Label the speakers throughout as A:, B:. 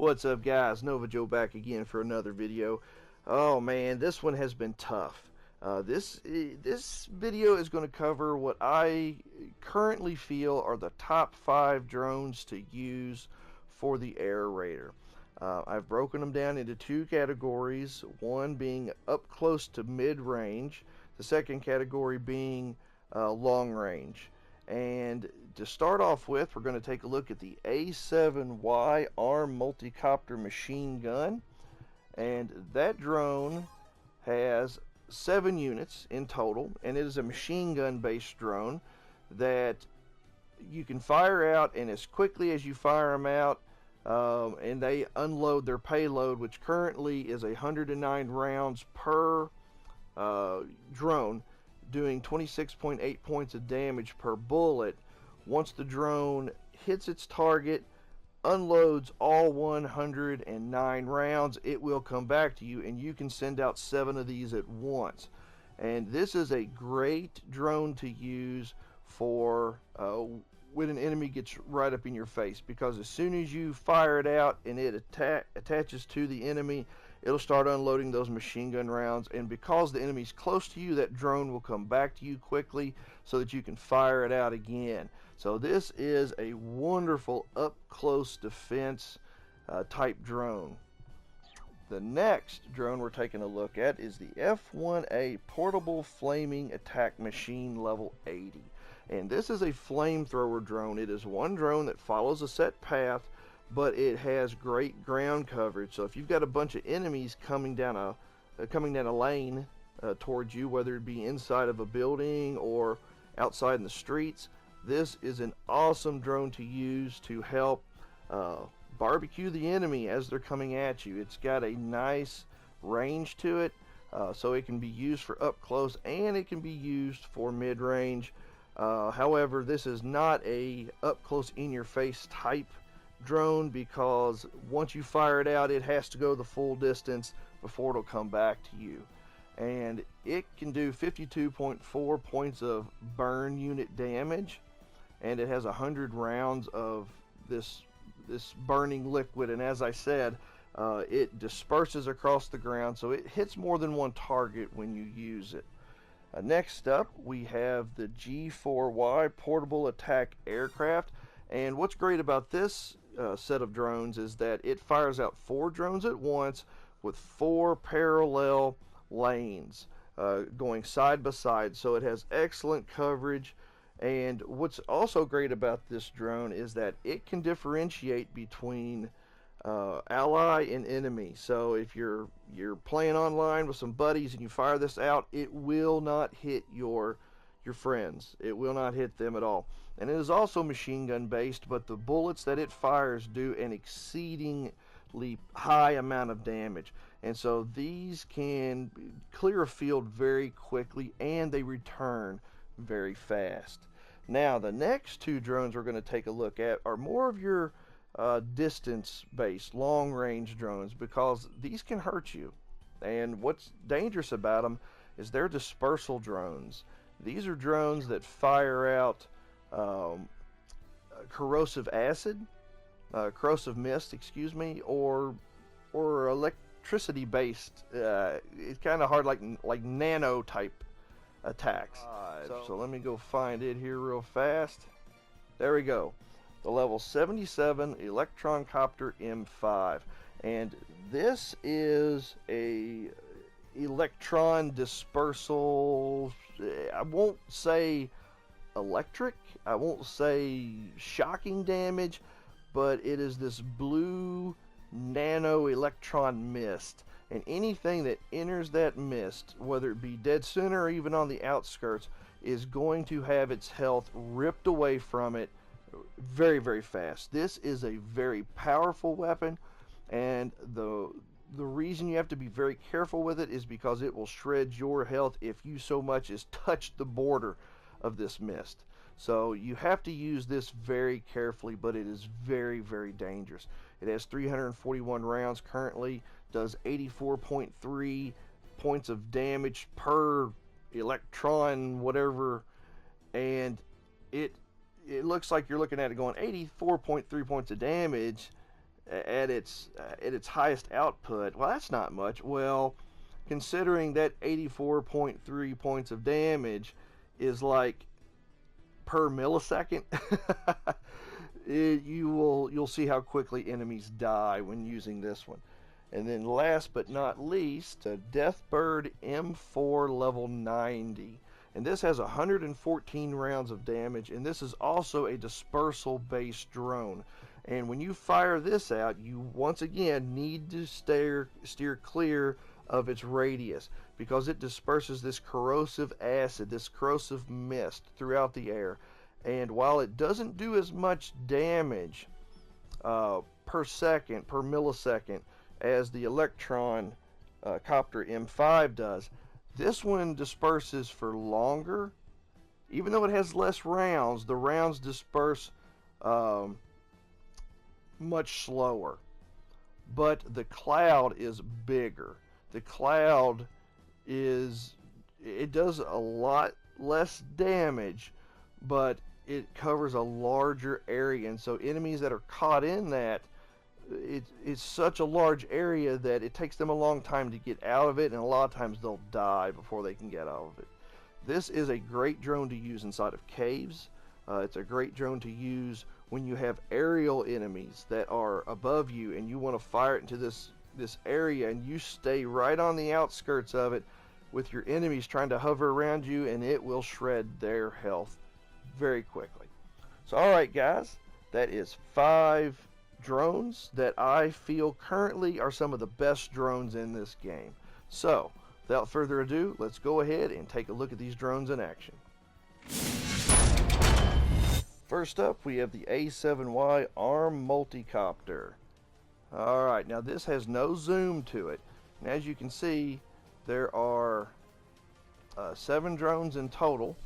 A: What's up, guys? Nova Joe back again for another video. Oh man, this one has been tough. This video is going to cover what I currently feel are the top 5 drones to use for the Aerator. I've broken them down into 2 categories, one being up close to mid-range, the second category being long range. And to start off with, we're going to take a look at the A7Y ARM multi-copter machine gun. And that drone has 7 units in total, and it is a machine gun based drone that you can fire out, and as quickly as you fire them out, and they unload their payload, which currently is 109 rounds per drone, doing 26.8 points of damage per bullet. Once the drone hits its target, unloads all 109 rounds, it will come back to you, and you can send out 7 of these at once. And this is a great drone to use for when an enemy gets right up in your face, because as soon as you fire it out and it attaches to the enemy, it'll start unloading those machine gun rounds, and because the enemy's close to you, that drone will come back to you quickly so that you can fire it out again. So this is a wonderful up close defense type drone. The next drone we're taking a look at is the F1A Portable Flaming Attack Machine Level 80. And this is a flamethrower drone. It is one drone that follows a set path, but it has great ground coverage. So if you've got a bunch of enemies coming down a lane towards you, whether it be inside of a building or outside in the streets, this is an awesome drone to use to help barbecue the enemy as they're coming at you. It's got a nice range to it, so it can be used for up close and it can be used for mid-range. However, this is not a up close in your face type drone, because once you fire it out, it has to go the full distance before it'll come back to you. And it can do 52.4 points of burn unit damage, and it has 100 rounds of this burning liquid, and as I said, it disperses across the ground, so it hits more than one target when you use it. Next up, we have the G4Y Portable Attack Aircraft. And what's great about this set of drones is that it fires out 4 drones at once with 4 parallel lanes going side by side, so it has excellent coverage. And what's also great about this drone is that it can differentiate between ally and enemy. So if you're playing online with some buddies and you fire this out, it will not hit your friends. It will not hit them at all. And it is also machine gun based, but the bullets that it fires do an exceedingly high amount of damage. And so these can clear a field very quickly, and they return very fast. Now, the next 2 drones we're going to take a look at are more of your distance-based, long-range drones, because these can hurt you. And what's dangerous about them is they're dispersal drones. These are drones that fire out corrosive mist, excuse me, or electricity-based. It's kind of hard, like nano type attacks. So let me go find it here real fast. There we go. The level 77 Electron Copter M5, and this is a electron dispersal. I won't say electric, I won't say shocking damage, but it is this blue nano electron mist, and anything that enters that mist, whether it be dead center or even on the outskirts, is going to have its health ripped away from it very, very fast. This is a very powerful weapon, and the reason you have to be very careful with it is because it will shred your health if you so much as touch the border of this mist. So you have to use this very carefully, but it is very, very dangerous. It has 341 rounds currently, does 84.3 points of damage per electron whatever, and it looks like you're looking at it going 84.3 points of damage. at its highest output. Well, that's not much. Well, considering that 84.3 points of damage is like per millisecond, you'll see how quickly enemies die when using this one. And then last but not least, a Deathbird M4 level 90. And this has 114 rounds of damage, and this is also a dispersal based drone. And when you fire this out, you once again need to steer clear of its radius, because it disperses this corrosive acid, this corrosive mist throughout the air. And while it doesn't do as much damage per second, per millisecond, as the Electron Copter M5 does, this one disperses for longer. Even though it has less rounds, the rounds disperse much slower. But the cloud is bigger. The cloud it does a lot less damage, but it covers a larger area, and so enemies that are caught in that, it's such a large area that it takes them a long time to get out of it, and a lot of times they'll die before they can get out of it. This is a great drone to use inside of caves. It's a great drone to use when you have aerial enemies that are above you and you want to fire it into this area, and you stay right on the outskirts of it with your enemies trying to hover around you, and it will shred their health very quickly. So alright guys, that is 5 drones that I feel currently are some of the best drones in this game. So without further ado, let's go ahead and take a look at these drones in action. First up, we have the A7Y ARM Multicopter. Alright, now this has no zoom to it, and as you can see, there are 7 drones in total,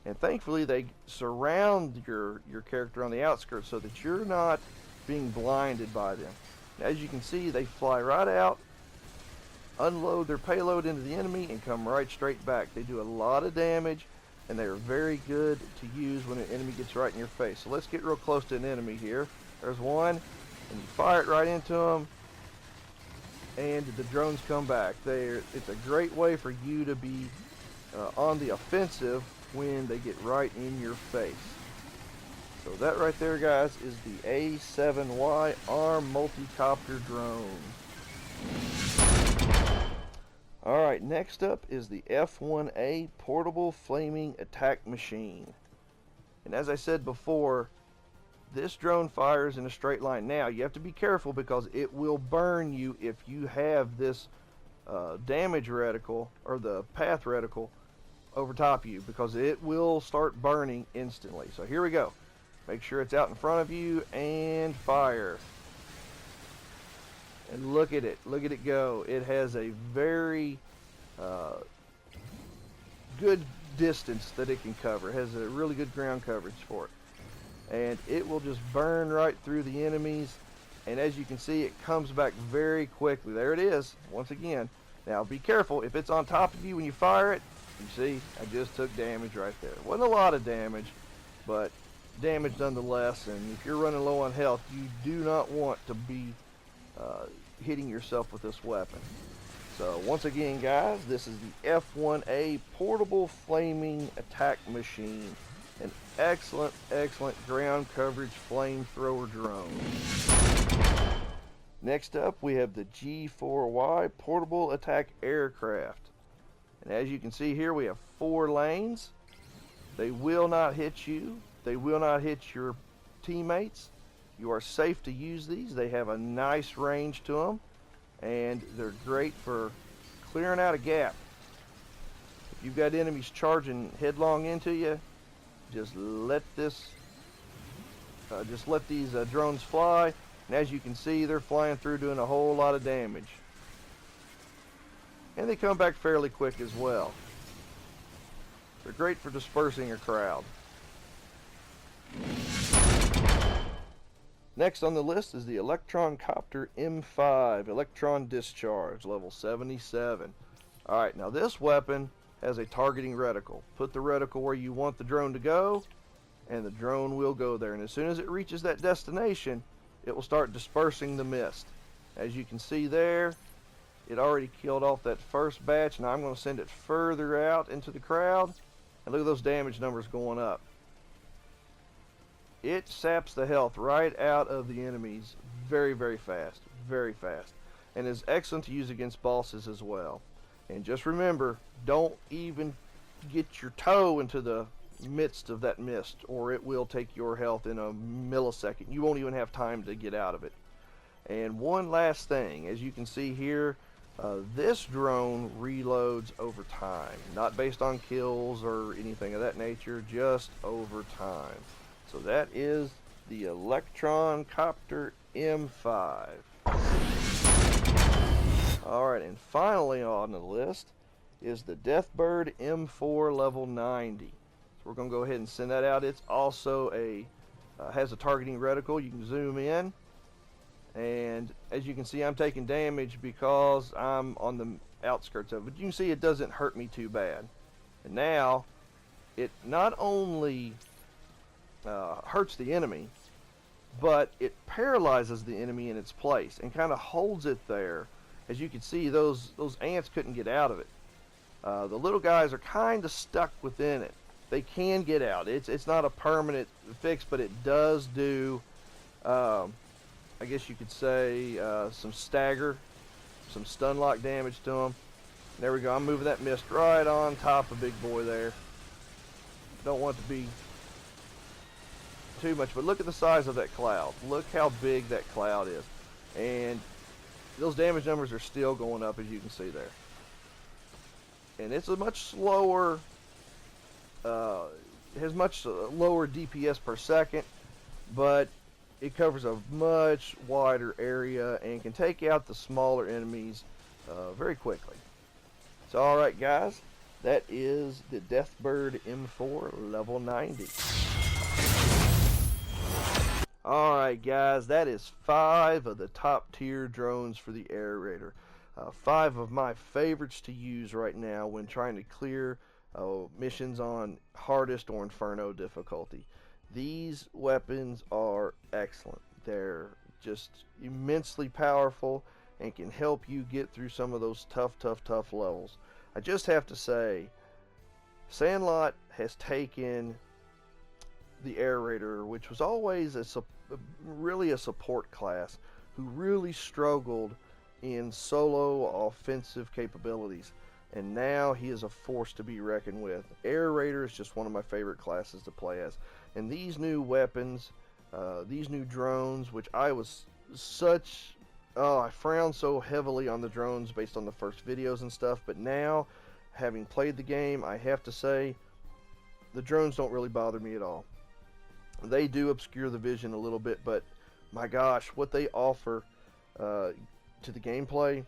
A: and thankfully they surround your character on the outskirts so that you're not being blinded by them. And as you can see, they fly right out, unload their payload into the enemy, and come right straight back. They do a lot of damage, and they are very good to use when an enemy gets right in your face. So let's get real close to an enemy here. There's one, and you fire it right into them, and the drones come back. It's a great way for you to be on the offensive when they get right in your face. So that right there, guys, is the A7Y ARM Multicopter drone. Alright, next up is the F1A Portable Flaming Attack Machine. And as I said before, this drone fires in a straight line. Now, you have to be careful because it will burn you if you have this damage reticle, or the path reticle, over top of you, because it will start burning instantly. So here we go. Make sure it's out in front of you and fire. And look at it go. It has a very good distance that it can cover. It has a really good ground coverage for it. And it will just burn right through the enemies. And as you can see, it comes back very quickly. There it is, once again. Now be careful, if it's on top of you when you fire it, you see, I just took damage right there. It wasn't a lot of damage, but damage nonetheless. And if you're running low on health, you do not want to be hitting yourself with this weapon. So once again, guys, this is the F1A Portable Flaming Attack Machine. An excellent ground coverage flamethrower drone. Next up, we have the G4Y Portable Attack Aircraft. And as you can see here, we have 4 lanes. They will not hit you. They will not hit your teammates. You are safe to use these. They have a nice range to them, and they're great for clearing out a gap. If you've got enemies charging headlong into you, just let these drones fly, and as you can see, they're flying through doing a whole lot of damage. And they come back fairly quick as well. They're great for dispersing a crowd. Next on the list is the Electron Copter M5 Electron Discharge, level 77. Alright, now this weapon has a targeting reticle. Put the reticle where you want the drone to go, and the drone will go there. And as soon as it reaches that destination, it will start dispersing the mist. As you can see there, it already killed off that first batch. Now I'm going to send it further out into the crowd, and look at those damage numbers going up. It saps the health right out of the enemies very, very fast, and is excellent to use against bosses as well. And just remember, don't even get your toe into the midst of that mist, or it will take your health in a millisecond. You won't even have time to get out of it. And one last thing, as you can see here, this drone reloads over time, not based on kills or anything of that nature, just over time. So that is the Electron Copter M5. Alright, and finally on the list is the Deathbird M4 level 90. So we're going to go ahead and send that out. It's also has a targeting reticle. You can zoom in, and as you can see, I'm taking damage because I'm on the outskirts of it. But you can see it doesn't hurt me too bad. And now it not only hurts the enemy, but it paralyzes the enemy in its place and kind of holds it there. As you can see, those ants couldn't get out of it. The little guys are kind of stuck within it. They can get out. It's not a permanent fix, but it does do, I guess you could say, some stagger, some stun lock damage to them. There we go. I'm moving that mist right on top of Big Boy there. Don't want it to be too much, but look at the size of that cloud. Look how big that cloud is. And those damage numbers are still going up, as you can see there. And it's a much slower, it has much lower DPS per second, but it covers a much wider area and can take out the smaller enemies very quickly. So alright guys, that is the Deathbird M4 level 90. Alright guys, that is 5 of the top tier drones for the Aerator. 5 of my favorites to use right now when trying to clear missions on hardest or inferno difficulty. These weapons are excellent. They're just immensely powerful and can help you get through some of those tough levels. I just have to say, Sandlot has taken the Aerator, which was always really a support class, who really struggled in solo offensive capabilities, and now he is a force to be reckoned with. Aerator is just one of my favorite classes to play as, and these new weapons, these new drones, which I frowned so heavily on the drones based on the first videos and stuff, but now, having played the game, I have to say, the drones don't really bother me at all. They do obscure the vision a little bit, but my gosh, what they offer to the gameplay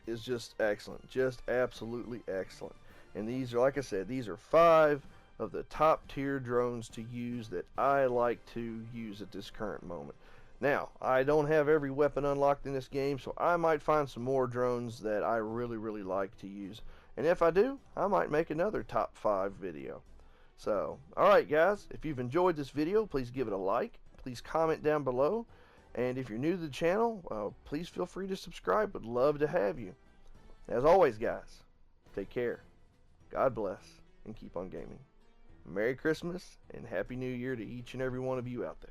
A: is just excellent, just absolutely excellent. And these are, like I said, these are 5 of the top tier drones to use that I like to use at this current moment. Now, I don't have every weapon unlocked in this game, so I might find some more drones that I really like to use. And if I do, I might make another top 5 video. So, alright guys, if you've enjoyed this video, please give it a like, please comment down below, and if you're new to the channel, please feel free to subscribe. Would love to have you. As always guys, take care, God bless, and keep on gaming. Merry Christmas and Happy New Year to each and every one of you out there.